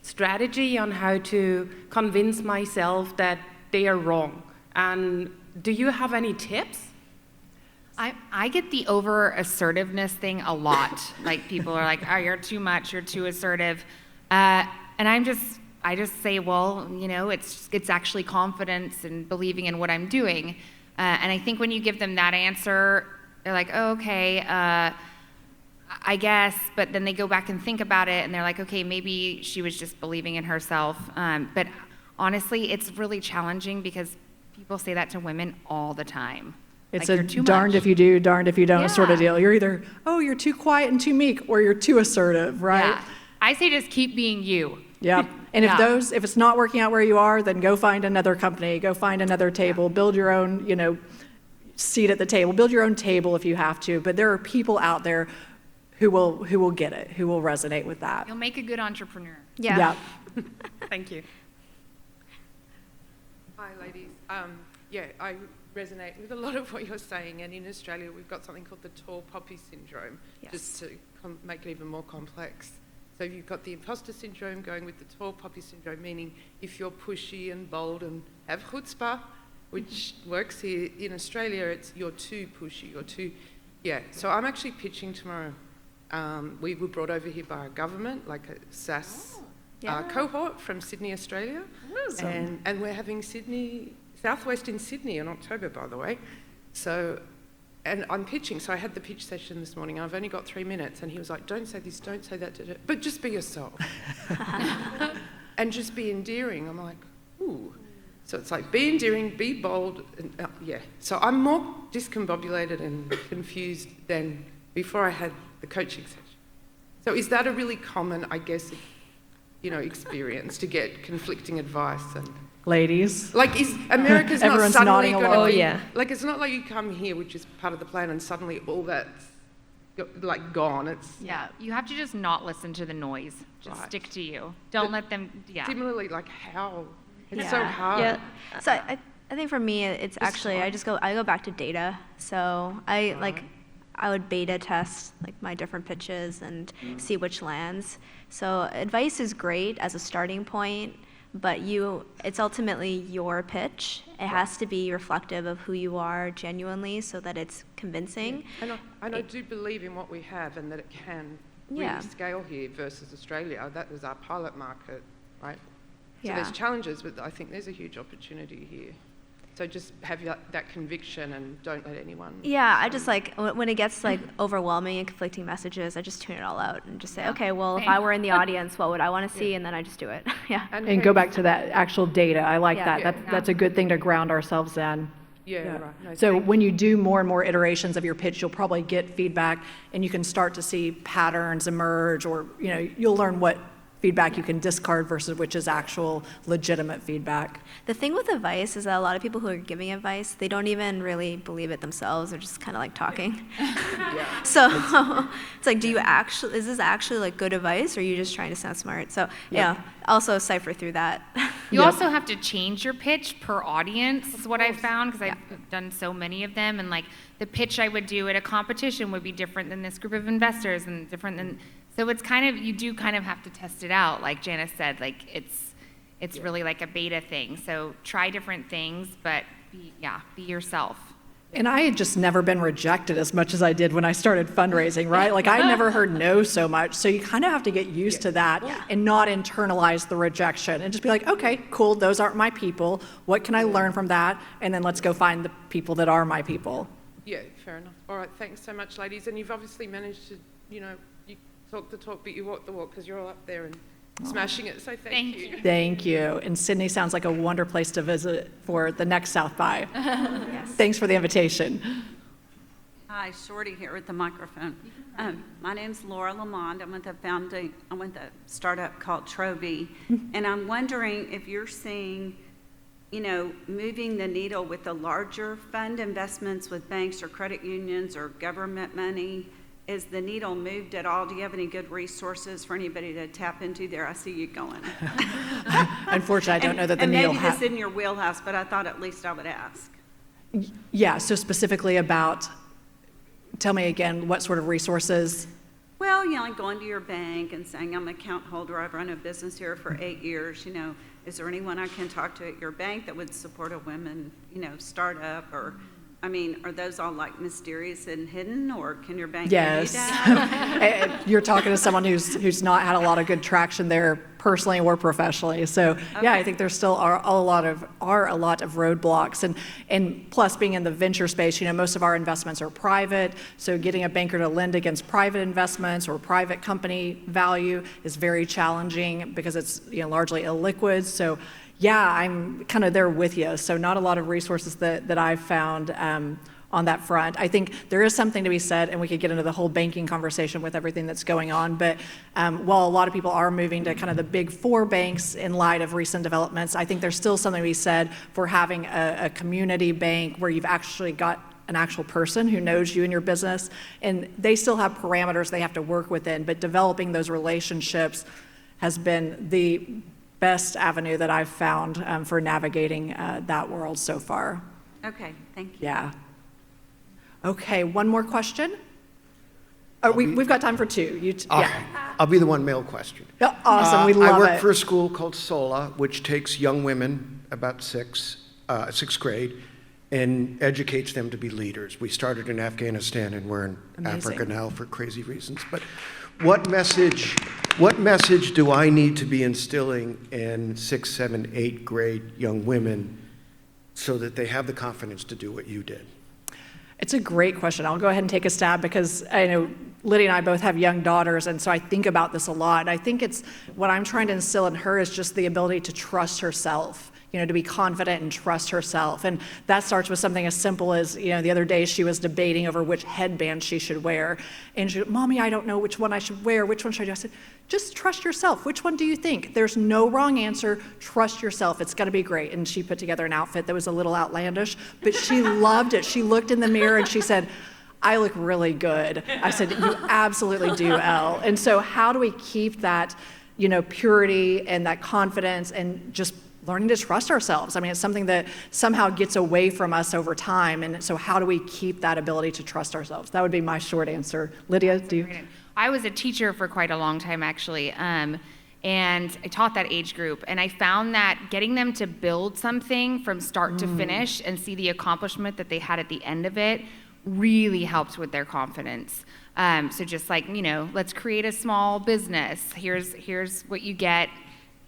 strategy on how to convince myself that they are wrong. And do you have any tips? I get the over assertiveness thing a lot. People are like, oh, you're too much, you're too assertive. And I just say, well, it's actually confidence and believing in what I'm doing. And I think when you give them that answer, they're like, oh, okay, I guess, but then they go back and think about it and they're like, okay, maybe she was just believing in herself. But honestly, it's really challenging because people say that to women all the time. It's a darned if you do, darned if you don't sort of deal. You're either, oh, you're too quiet and too meek, or you're too assertive, right? Yeah. I say just keep being you. Yeah. And if it's not working out where you are, then go find another company, go find another table, build your own, seat at the table, build your own table if you have to. But there are people out there who will get it, who will resonate with that. You'll make a good entrepreneur. Yeah. Thank you. Hi, ladies. resonate with a lot of what you're saying, and in Australia we've got something called the tall poppy syndrome, just to make it even more complex. So you've got the imposter syndrome going with the tall poppy syndrome, meaning if you're pushy and bold and have chutzpah, which works here in Australia, you're too pushy, you're too, So I'm actually pitching tomorrow. We were brought over here by our government, like a SAS cohort from Sydney, Australia, and we're having Southwest in Sydney in October, by the way. So, and I'm pitching. So I had the pitch session this morning. I've only got 3 minutes, and he was like, "Don't say this, don't say that, but just be yourself, and just be endearing." I'm like, "Ooh." So it's like, be endearing, be bold, and, So I'm more discombobulated and confused than before I had the coaching session. So is that a really common, I guess, experience to get conflicting advice and? Ladies. Like, is America's not Everyone's suddenly nodding going along. to be... Oh, yeah. Like, it's not like you come here, which is part of the plan, and suddenly all that's, like, gone. It's... Yeah, you have to just not listen to the noise. Just stick to you. Don't let them, Similarly, like, how? It's so hard. Yeah. So I think for me, it's actually, I go back to data. So I would beta test like my different pitches and see which lands. So advice is great as a starting point, but it's ultimately your pitch. It has to be reflective of who you are genuinely so that it's convincing. Yeah. And I do believe in what we have and that it can really scale here versus Australia. That was our pilot market, right? So there's challenges, but I think there's a huge opportunity here. So just have that conviction and don't let anyone... Yeah, I just when it gets overwhelming and conflicting messages, I just tune it all out and just say, okay, well, if I were in the audience, what would I want to see? And then I just do it. And go back to that actual data. I like that. That's a good thing to ground ourselves in. Right. No, so when you do more and more iterations of your pitch, you'll probably get feedback and you can start to see patterns emerge, or you'll learn what feedback you can discard versus which is actual legitimate feedback. The thing with advice is that a lot of people who are giving advice, they don't even really believe it themselves. They're just kind of like talking. So it's like, is this actually like good advice, or are you just trying to sound smart? So also cipher through that. You also have to change your pitch per audience, is what I found, because I've done so many of them, and like the pitch I would do at a competition would be different than this group of investors and different than... So it's you do kind of have to test it out, like Janice said, like it's really like a beta thing. So try different things, but be yourself. And I had just never been rejected as much as I did when I started fundraising, right? Like I never heard no so much. So you kind of have to get used to that and not internalize the rejection and just be like, okay, cool, those aren't my people. What can I learn from that? And then let's go find the people that are my people. Yeah, fair enough. All right, thanks so much, ladies. And you've obviously managed to, you talk the talk, but you walk the walk, because you're all up there and smashing it. So thank you. Thank you. And Sydney sounds like a wonderful place to visit for the next South by. Yes. Thanks for the invitation. Hi, Shorty here with the microphone. My name's Laura Lamond. I'm with a startup called Troby, and I'm wondering if you're seeing, moving the needle with the larger fund investments with banks or credit unions or government money. Is the needle moved at all? Do you have any good resources for anybody to tap into there? I see you going. Unfortunately, I don't know that the needle has... maybe this isn't in your wheelhouse, but I thought at least I would ask. Yeah, so specifically about, tell me again, what sort of resources? Well, like going to your bank and saying, I'm an account holder, I've run a business here for 8 years, is there anyone I can talk to at your bank that would support a women, startup? Or, are those all like mysterious and hidden, or can your bank do that? You're talking to someone who's not had a lot of good traction there personally or professionally. So I think there still are a lot of roadblocks, and plus being in the venture space, most of our investments are private. So getting a banker to lend against private investments or private company value is very challenging because it's largely illiquid. So I'm kind of there with you. So not a lot of resources that I've found on that front. I think there is something to be said, and we could get into the whole banking conversation with everything that's going on, but while a lot of people are moving to kind of the big four banks in light of recent developments, I think there's still something to be said for having a community bank where you've actually got an actual person who knows you and your business, and they still have parameters they have to work within, but developing those relationships has been the best avenue that I've found for navigating that world so far. Okay, thank you. Yeah. Okay, one more question? Oh, we've got time for two. Okay. Yeah. I'll be the one male question. Yeah, awesome, we love I work it. for a school called SOLA, which takes young women, about sixth grade, and educates them to be leaders. We started in Afghanistan, and we're in Africa now for crazy reasons. But what message do I need to be instilling in 6th, 7th, 8th grade young women so that they have the confidence to do what you did? It's a great question. I'll go ahead and take a stab because I know Lydia and I both have young daughters, and so I think about this a lot. And I think it's what I'm trying to instill in her is just the ability to trust herself, to be confident and trust herself. And that starts with something as simple as, the other day she was debating over which headband she should wear. And she, Mommy, I don't know which one I should wear. Which one should I do? I said, just trust yourself. Which one do you think? There's no wrong answer. Trust yourself. It's going to be great. And she put together an outfit that was a little outlandish, but she loved it. She looked in the mirror and she said, I look really good. I said, you absolutely do, Elle. And so how do we keep that, purity and that confidence and just learning to trust ourselves? I mean, it's something that somehow gets away from us over time. And so how do we keep that ability to trust ourselves? That would be my short answer. Lydia, do you? I was a teacher for quite a long time, actually. And I taught that age group. And I found that getting them to build something from start to finish and see the accomplishment that they had at the end of it really helped with their confidence. So just like, let's create a small business. Here's what you get.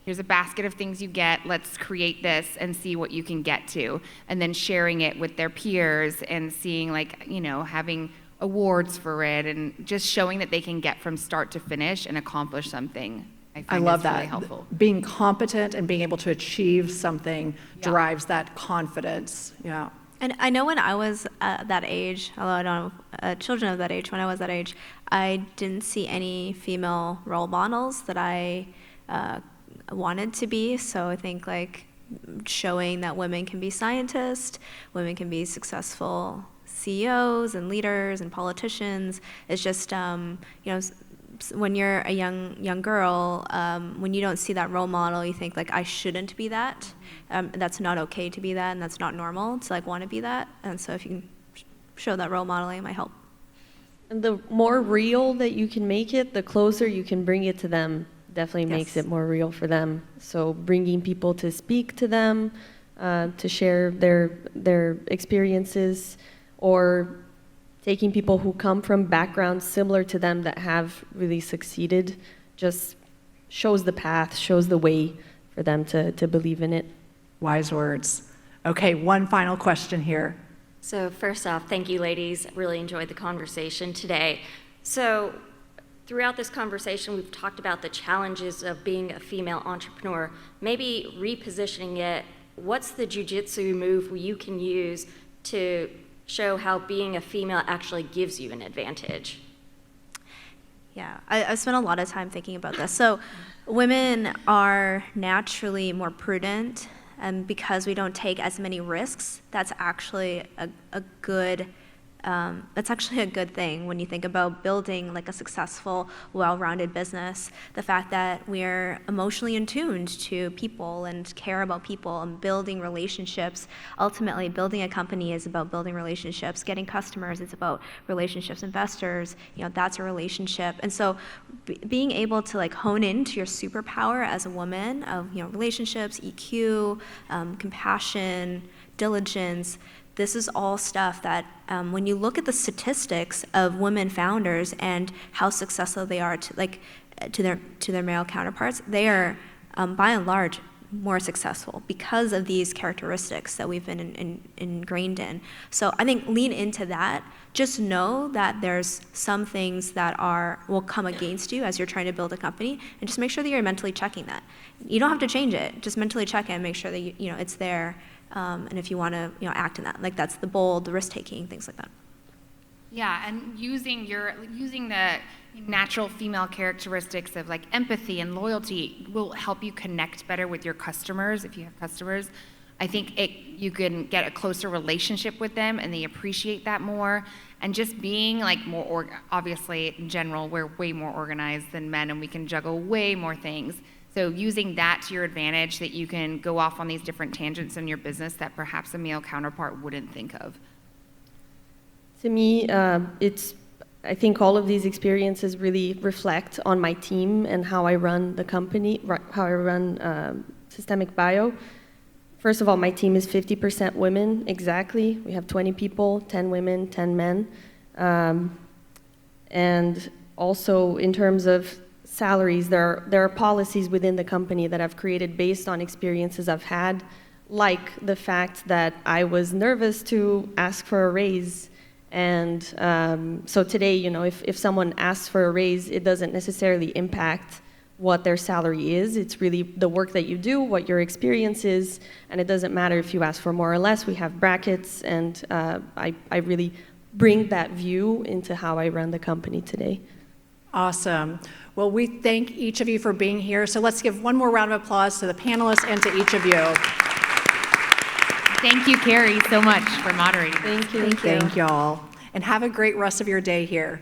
Here's a basket of things you get. Let's create this and see what you can get to. And then sharing it with their peers and seeing having awards for it and just showing that they can get from start to finish and accomplish something. I love that. Really helpful. Being competent and being able to achieve something drives that confidence. Yeah. And I know when I was that age, although I don't have children of that age, when I was that age, I didn't see any female role models that I wanted to be. So I think showing that women can be scientists, women can be successful CEOs and leaders and politicians is just, when you're a young girl, when you don't see that role model, you think I shouldn't be that. That's not okay to be that, and that's not normal to want to be that. And so if you can show that role modeling, it might help. And the more real that you can make it, the closer you can bring it to them. Definitely makes it more real for them. So bringing people to speak to them, to share their experiences, or taking people who come from backgrounds similar to them that have really succeeded, just shows the path, shows the way for them to believe in it. Wise words. Okay, one final question here. So first off, thank you, ladies. Really enjoyed the conversation today. So throughout this conversation, we've talked about the challenges of being a female entrepreneur. Maybe repositioning it, what's the jujitsu move you can use to show how being a female actually gives you an advantage? Yeah, I've spent a lot of time thinking about this. So women are naturally more prudent, and because we don't take as many risks, that's actually a good thing when you think about building a successful, well-rounded business. The fact that we're emotionally in tune to people and care about people and building relationships. Ultimately, building a company is about building relationships. Getting customers, it's about relationships. Investors, that's a relationship. And so being able to hone into your superpower as a woman of relationships, EQ, compassion, diligence. This is all stuff that when you look at the statistics of women founders and how successful they are to their male counterparts, they are by and large more successful because of these characteristics that we've been ingrained in. So I think lean into that. Just know that there's some things that will come against you as you're trying to build a company, and just make sure that you're mentally checking that. You don't have to change it. Just mentally check it and make sure that it's there. And if you want to, act in that, that's the bold, the risk-taking, things like that. Yeah, and using the natural female characteristics of empathy and loyalty will help you connect better with your customers if you have customers. I think you can get a closer relationship with them and they appreciate that more. And just being more, obviously in general, we're way more organized than men and we can juggle way more things. So using that to your advantage, that you can go off on these different tangents in your business that perhaps a male counterpart wouldn't think of. To me, I think all of these experiences really reflect on my team and how I run the company, how I run Systemic Bio. First of all, my team is 50% women, exactly. We have 20 people, 10 women, 10 men. And also in terms of salaries, there are policies within the company that I've created based on experiences I've had, like the fact that I was nervous to ask for a raise. And so today, if someone asks for a raise, it doesn't necessarily impact what their salary is. It's really the work that you do, what your experience is, and it doesn't matter if you ask for more or less. We have brackets, and I really bring that view into how I run the company today. Awesome. Well, we thank each of you for being here. So let's give one more round of applause to the panelists and to each of you. Thank you, Carrie, so much for moderating. Thank you. Thank you all. And have a great rest of your day here.